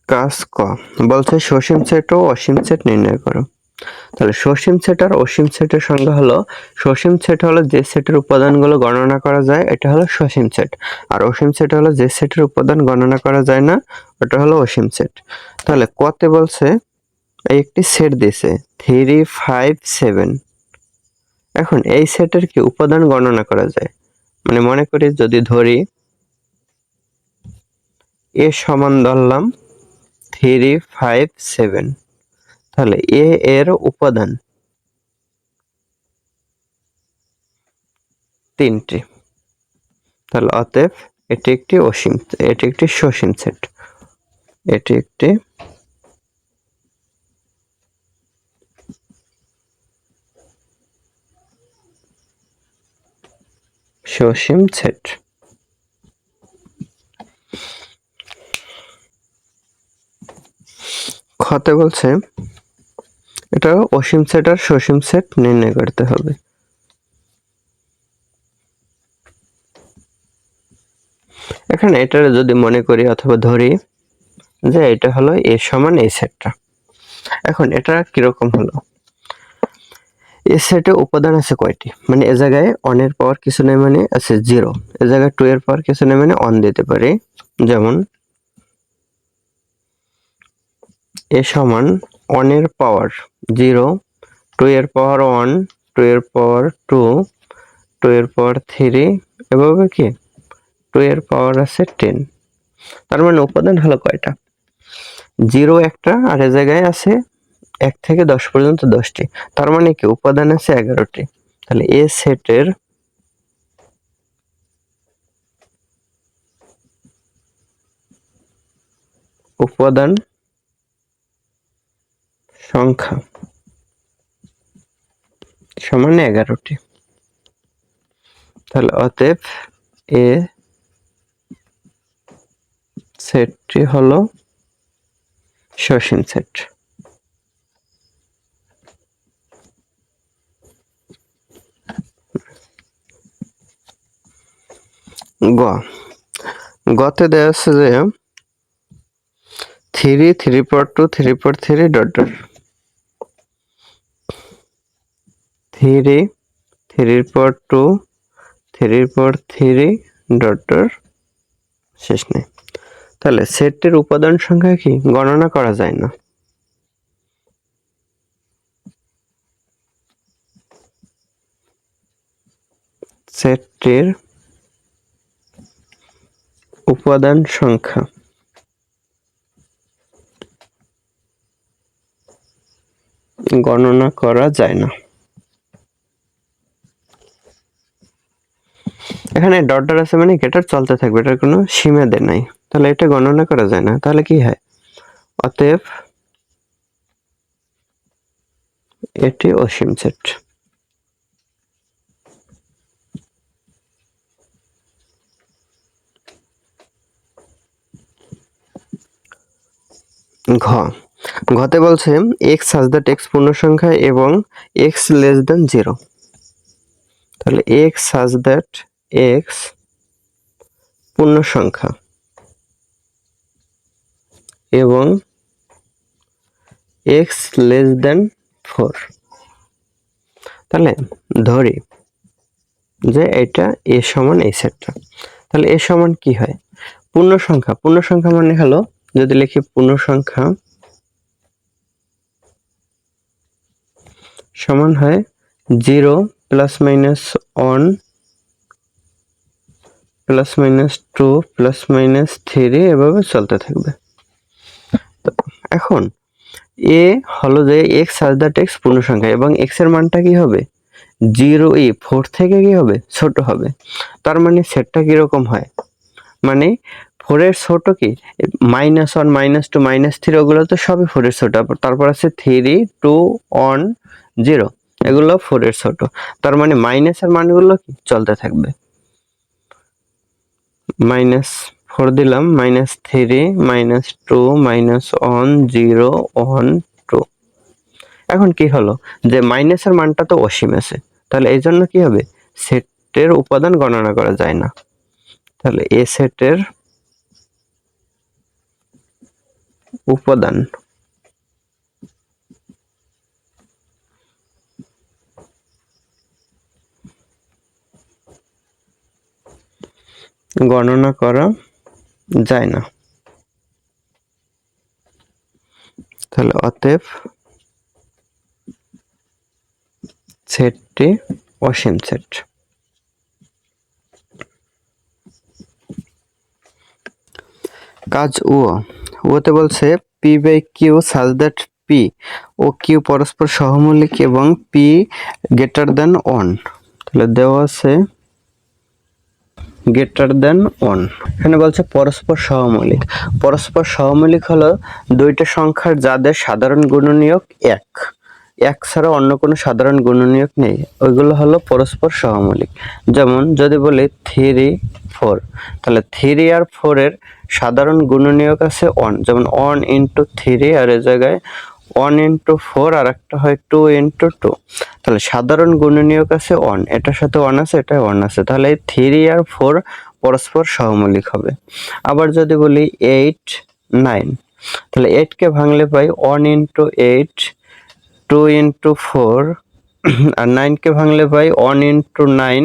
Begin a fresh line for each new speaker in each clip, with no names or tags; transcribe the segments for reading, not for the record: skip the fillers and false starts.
কাজ ক বলছে সসীম সেট ও অসীম সেট নির্ণয় করো। তাহলে সসীম সেট আর অসীম সেটের সংজ্ঞা হলো, সসীম সেট হলো যে সেটের উপাদানগুলো গণনা করা যায়, এটা হলো সসীম সেট। আর অসীম সেট হলো যে সেটের উপাদান গণনা করা যায় না, ওটা হলো অসীম সেট। তাহলে কতে বলছে এই একটি সেট দিয়েছে 3, 5, 7। এখন এই সেটের কি উপাদান গণনা করা যায়? মানে মনে করি যদি ধরি এ সমান ধরলাম 3, 5, 7, তাহলে এ এর উপাদান 3টি। তাহলে অতএব এটি একটি সসীম সেট। এটি একটি সসীম সেট। খতে বলছে এটা অসীম সেট আর সসীম সেট নির্ণয় করতে হবে। এখানে এটা যদি মনে করি অথবা ধরি যে এটা হলো এ সমান এই সেটটা। এখন এটা কিরকম হলো, এই সেটে উপাদান আছে কয়টি, মানে এ জায়গায় 1 এর পাওয়ার কিছু নেই মানে আছে 0, এ জায়গায় 2 এর পাওয়ার কিছু নেই মানে 1 দিতে পারি। যেমন এ সমান 1 এর পাওয়ার 0, 2 এর পাওয়ার 1, 2 এর পাওয়ার 2, 2 এর পাওয়ার 3, এভাবে কি 2 এর পাওয়ার আছে 10। তার মানে উপাদান হলো কয়টা, 0 একটা, আর এ জায়গায় আছে 1 থেকে 10 পর্যন্ত 10টি। তার মানে কি উপাদান আছে 11টি। তাহলে এ সেটের উপাদান সংখ্যা সমান 11টি। তাহলে অতএব এ সেটটি হলো সসীম সেট। গতে দেওয়া আছে যে 3, 3 power 2, 3 power 3 dot dot 3, 3 power 2, 3 power 3 dot dot শেষ নেই। তাহলে সেটটির উপাদান সংখ্যা কি গণনা করা যায় না। সেটটির উপাদান সংখ্যা গণনা করা যায় না। এখানে ডট ডট আছে মানে এটা চলতে থাকবে, এটার কোনো সীমাদে নাই, তাহলে এটা গণনা করা যায় না। তাহলে কি হয়, অতএব এটি অসীম সেট। ঘতে বলছে x such that x পূর্ণ সংখ্যা এবং x less than 0। তাহলে x such that x পূর্ণ সংখ্যা এবং x less than 4। তাহলে ধরি যে এটা a সমান এই সেটটা। তাহলে a সমান কি হয়, পূর্ণ সংখ্যা মানে হলো, যদি লিখি পূর্ণ সংখ্যা সমান হয় 0 plus minus 1 plus minus 2 plus minus 3 এভাবে চলতে থাকবে। এখন এ হলো যে x such that x পূর্ণ সংখ্যা এবং x এর মানটা কি হবে 0, 4 থেকে কি হবে ছোট হবে। তার মানে সেটটা কিরকম হয়, মানে 4 এর ছোট কি -1, -2, -3 ওগুলো তো সবই 4 এর ছোট। তারপর আছে 3, 2, 1, 0, এগুলো 4 এর ছোট। তার মানে মাইনাসের মানগুলো কি চলতে থাকবে। -4 দিলাম, -3, -2, -1, 0, 1, 2। এখন কি হলো যে মাইনাসের মানটা তো অসীম আছে, তাহলে এই জন্য কি হবে সেটের উপাদান গণনা করা যায় না। তাহলে এ সেটের উপাদান গণনা করা যায় না। তাহলে অতএব সেটটি অসীম সেট। কাজ ওতে বলছে P by Q such that P ও কিউ পরস্পর সহমৌলিক এবং পি গ্রেটার দেন 1। তাহলে দেওয়া আছে গ্রেটার দেন 1। এখানে বলছে পরস্পর সহমৌলিক। পরস্পর সহমৌলিক হলো দুইটা সংখ্যার যাদের সাধারণ গুণনীয়ক 1 ছাড়া অন্য কোনো সাধারণ গুণনীয়ক নেই, ওইগুলো হলো পরস্পর সহমৌলিক। যেমন যদি বলি 3 4, তাহলে 3 আর 4 এর সাধারণ গুণনীয়ক আছে 1, যেমন 1 × 3 আর এই জায়গায় 1 × 4 আর একটা হয় 2 × 2। তাহলে সাধারণ গুণনীয়ক আছে 1, এটার সাথে 1 আছে, এটা 1 আছে, তাহলে 3 আর 4 পরস্পর সহমৌলিক হবে। আবার যদি বলি 8 9, তাহলে 8 কে ভাঙলে পাই 1 × 8 2 × 4 আর 9 কে ভাঙলে পাই 1 × 9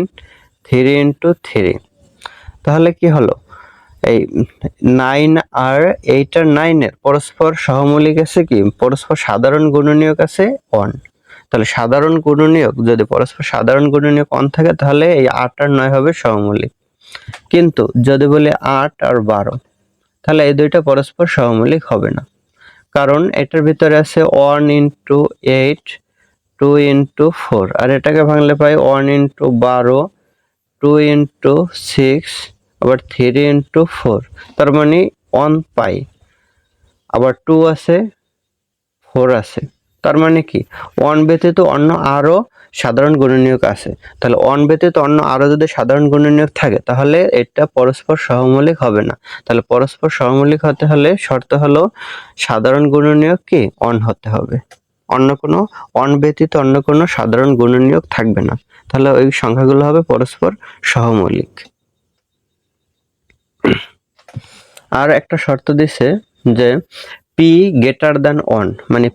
3 × 3। তাহলে কি হলো, এই 9 আর 8 আর 9 এর পরস্পর সহমৌলিক আছে কি, পরস্পর সাধারণ গুণনীয়ক আছে 1। তাহলে সাধারণ গুণনীয়ক যদি পরস্পর সাধারণ গুণনীয়ক 1 থাকে তাহলে এই 8 আর 9 হবে সহমৌলিক। কিন্তু যদি বলি 8 আর 12, তাহলে এই দুইটা পরস্পর সহমৌলিক হবে না, কারণ এটার ভিতরে আছে 1 × 8 2 × 4 আর এটাকে ভাঙলে পাই 1 × 12 2 × 6 আবার 3 × 4, তার মানে 1 পাই। আবার 2 আছে 4 আছে, তার মানে কি 1 ব্যতীত অন্য আরো সাধারণ গুণনীয়ক আছে। তাহলে 1 ব্যতীত অন্য আরো যদি সাধারণ গুণনীয়ক থাকে তাহলে এটা পরস্পর সহমৌলিক হবে না। তাহলে পরস্পর সহমৌলিক হতে হলে শর্ত হলো সাধারণ গুণনীয়ক কি 1 হতে হবে, অন্য কোনো 1 ব্যতীত অন্য কোনো সাধারণ গুণনীয়ক থাকবে না, তাহলে ওই সংখ্যাগুলো হবে পরস্পর সহমৌলিক। আর একটা শর্ত দিছে যে পি গ্রেটার দেন 1, মানে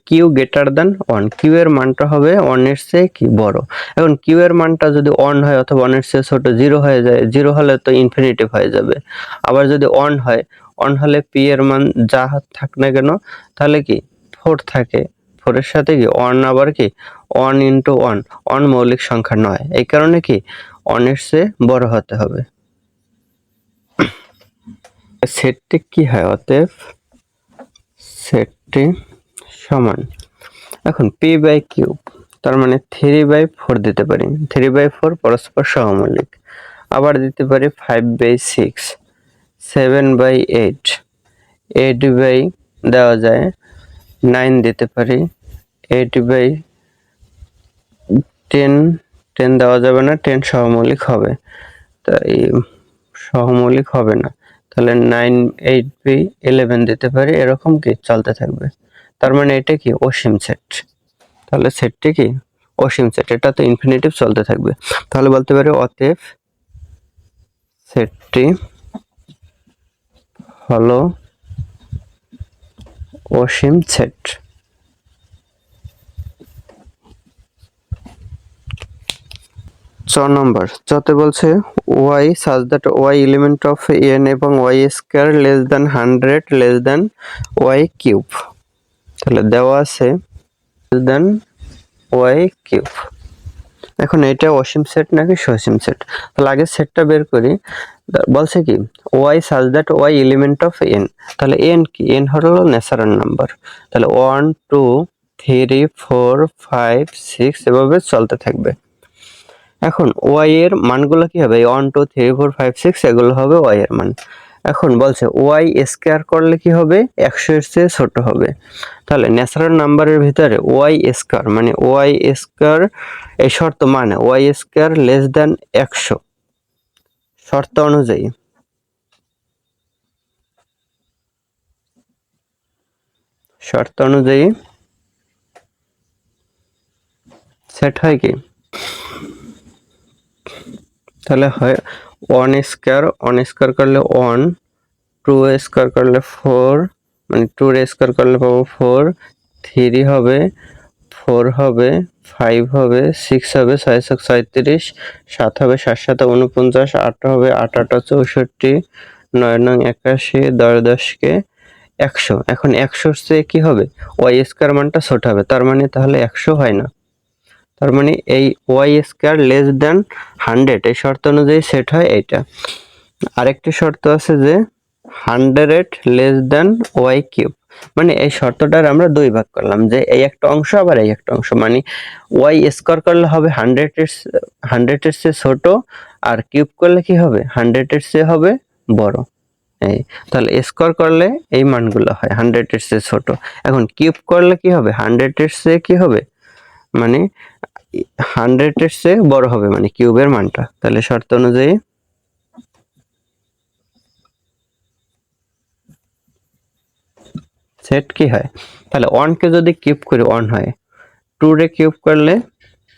কিউ গ্রেটার দেন 1, কিউ এর মানটা হবে 1 এর চেয়ে কি বড়। এখন কিউ এর মানটা যদি 1 হয় অথবা 1 এর চেয়ে ছোট 0 হয়ে যায়, 0 হলে তো ইনফিনিটিভ হয়ে যাবে। আবার যদি 1 হয়, 1 হলে পি এর মান যা থাক না কেন তাহলে কি 4 থাকে, 4 এর সাথে কি 1, আবার কি 1 × 1, 1 মৌলিক সংখ্যা নয়, এই কারণে কি 1 এর চেয়ে বড় হতে হবে। সেটটি কি হয়, অতএব সেটটি সমান, এখন পি বাই কিউব, তার মানে 3/4 দিতে পারি, 3/4 পরস্পর সহমৌলিক। আবার দিতে পারি 5/6, 7/8, 8 দেওয়া যায় 9 দিতে পারি, 8/10, 10 দেওয়া যাবে না, 10 সহমৌলিক হবে, তাই সহমৌলিক হবে না, তাহলে 9 8/11 দিতে পারি, এরকম কি চলতে থাকবে। তার মানে এটা কি অসীম সেট, তাহলে সেটটি কি অসীম সেট, এটা তো ইনফিনিটিভ চলতে থাকবে। তাহলে বলতে পারি অতএব সেটটি হলো অসীম সেট। নম্বর যতে বলছে y such that y element of n এবং y square less than 100 less than y cube, তাহলে দেওয়া আছে less than y cube। এখন এটা অসীম সেট নাকি সসীম সেট, তাহলে আগে সেটটা বের করি। বলছে কি y such that y element of n, তাহলে n কি, n হলো ন্যাচারাল নাম্বার, তাহলে 1 2 3 4 5 6 এভাবে চলতে থাকবে। এখন y এর মানগুলো কি হবে, 1 2 3 4 5 6 এগুলো হবে y এর মান। এখন বলছে y স্কয়ার করলে কি হবে, 100 এর চেয়ে ছোট হবে। তাহলে ন্যাচারাল নাম্বারের ভিতরে y স্কয়ার মানে y স্কয়ার, এই শর্ত মানে y স্কয়ার লেস দ্যান 100 শর্ত অনুযায়ী, সেট হয় কি, তাহলে হয় 1 স্কয়ার করলে 1, 2 স্কয়ার করলে 4 মানে 2 এর স্কোয়ার করলে পাবো 4, 3 হবে, 4 হবে, 5 হবে, 6 হবে, 6 6 37, 7 হবে, 7 7 49, 8 হবে, 8 8 64, 9 9 81, 10 10 কে 100। এখন 100 চেয়ে কি হবে, ওয়াই স্কয়ার মানটা ছোট হবে, তার মানে তাহলে 100 হয় না। তার মানে এই ওয়াই স্কয়ার লেস দ্যান 100 এই শর্ত অনুযায়ী সেট হয় এইটা। আরেকটি শর্ত আছে যে 100 লেস দ্যান ওয়াই কিউব, মানে এই শর্তটার আমরা দুই ভাগ করলাম, যে এই একটা অংশ আবার এই একটা অংশ, মানে ওয়াই স্কয়ার করলে হবে 100 এর চেয়ে ছোট, আর কিউব করলে কি হবে 100 এর চেয়ে হবে বড়। এই তাহলে স্কয়ার করলে এই মানগুলো হয় 100 এর চেয়ে ছোট, এখন কিউব করলে কি হবে 100 এর চেয়ে কি হবে, মানে 100 এর চেয়ে বড় হবে, মানে কিউবের মানটা। তাহলে শর্ত অনুযায়ী সেট কি হয়, তাহলে 1 কে যদি কিউব করি 1 হয়, 2 রে কিউব করলে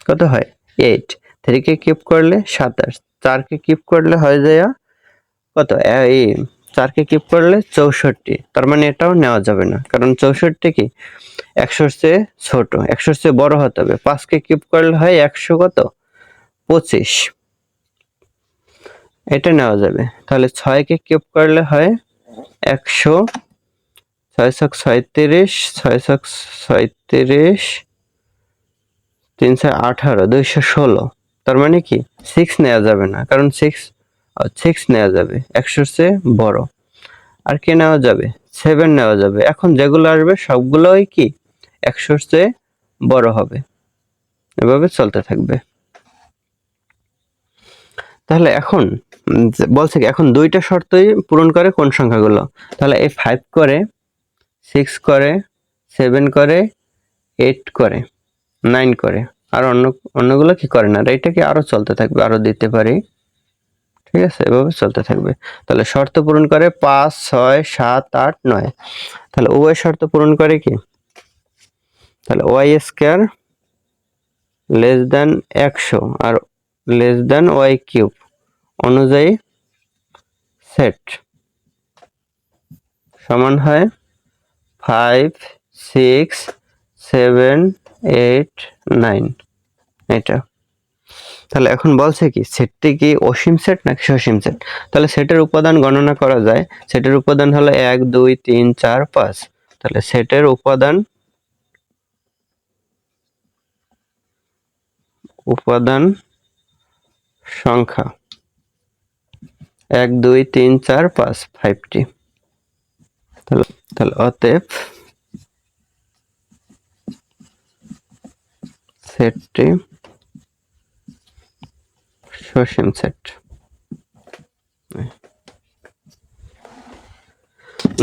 কত হয় 8, 3 কে কিউব করলে 27, 4 কে কিউব করলে হয়ে যায় কত, এই 4 কে কিউব করলে 64, তার মানে এটাও নেওয়া যাবে না, কারণ 64 কি 100 এর চেয়ে ছোট, 100 এর চেয়ে বড় হতে হবে। 5 কে কিউব করলে হয় 100 কত 25, এটা নেওয়া যাবে। তাহলে 6 কে কিউব করলে হয় 100, 6 6 37, 6 6 37, 3 6 18, 216, তার মানে কি 6 নেওয়া যাবে না, কারণ 6 নেওয়া যাবে 100 এর চেয়ে বড়। আর কি নেওয়া যাবে 7 নেওয়া যাবে। এখন যেগুলো আসবে সবগুলোই কি 100 এর চেয়ে বড় হবে, এভাবে চলতে থাকবে। তাহলে এখন বলছে কি এখন দুইটা শর্তই পূরণ করে কোন সংখ্যাগুলো, তাহলে এই 5 করে, 6 করে, 7 করে, 8 করে, 9 করে, আর অন্যগুলো কি করে না। এটা কি আরো চলতে থাকবে, আরো দিতে পারি, ঠিক আছে, এভাবে চলতে থাকবে। তাহলে শর্ত পূরণ করে 5 6 7 8 9, তাহলে উভয় শর্ত পূরণ করে কি, তাহলে ওয়াই স্কয়ার লেস দ্যান 100 আর লেস দ্যান ওয়াই কিউব অনুযায়ী সেট সমান হয় 5 6 7 8 9, এটা। তাহলে এখন বলছে কি সেটটি কি অসীম সেট নাকি সসীম সেট, তাহলে সেটের উপাদান গণনা করা যায়। সেটের উপাদান হলো 1 2 3 4 5, তাহলে সেটের উপাদান সংখ্যা 1 2 3 4 5, 5টি। তাহলে অতএব সেটটি সসীম সেট।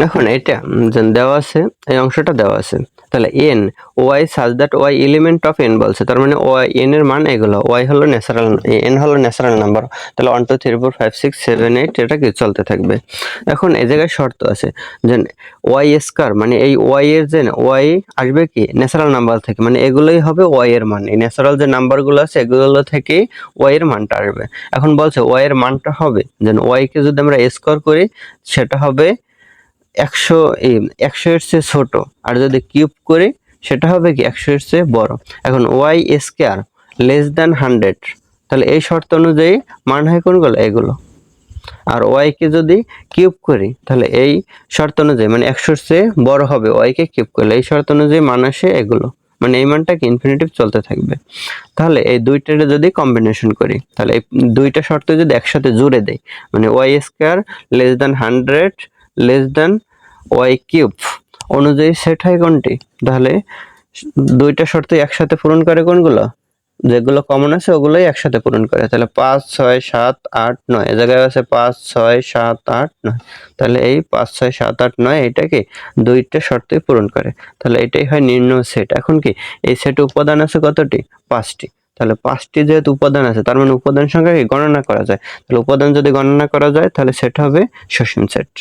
এখন এটা দেওয়া আছে, এই অংশটা দেওয়া আছে, তাহলে n y such that y element of n বলছে, তার মানে n এর মান এগুলো, y হলো ন্যাচারাল, n হলো ন্যাচারাল নাম্বার, তাহলে 1 2 3 4 5 6 7 8 এটা কি চলতে থাকবে। এখন এই জায়গায় শর্ত আছে যে y স্কয়ার, মানে এই y এর যে y আসবে কি ন্যাচারাল নাম্বার থেকে, মানে এগুলোই হবে y এর মান, এই ন্যাচারাল যে নাম্বারগুলো আছে এগুলো থেকে y এর মানটা আসবে। এখন বলছে y এর মানটা হবে যে y কে যদি আমরা স্কয়ার করি সেটা হবে 100 এর চেয়ে ছোট, আর যদি কিউব করি সেটা হবে কি 100 এর চেয়ে বড়। এখন ওয়াই স্কয়ার লেস দ্যান 100, তাহলে এই শর্ত অনুযায়ী মান হয় কোনগুলো এগুলো। আর ওয়াই কে যদি কিউব করি তাহলে এই শর্ত অনুযায়ী মানে 100 এর চেয়ে বড় হবে, ওয়াই কে কিউব করলে এই শর্ত অনুযায়ী মান আসে এগুলো, মানে এই মানটা কি ইনফিনিটিভ চলতে থাকবে। তাহলে এই দুইটার যদি কম্বিনেশন করি, তাহলে এই দুইটা শর্ত যদি একসাথে জুড়ে দেই, মানে Y square less than 100 less than Y cube অনুযায়ী সেট হয় কোনটি, তাহলে দুইটা শর্ত একসাথে পূরণ করে কোনগুলো, যেগুলো কমন আছে ওগুলোই একসাথে পূরণ করে। তাহলে 5 6 7 8 9, এই জায়গায় আছে 5 6 7 8 9, তাহলে এই 5 6 7 8 9 এটা কি দুইটা শর্তই পূরণ করে, তাহলে এটাই হয় নির্ণয় সেট। এখন কি এই সেটে উপাদান আছে কতটি 5টি, তাহলে 5টি যেহেতু উপাদান আছে তার মানে উপাদান সংখ্যা কি গণনা করা যায়, তাহলে উপাদান যদি গণনা করা যায় তাহলে সেট হবে সসীম সেট।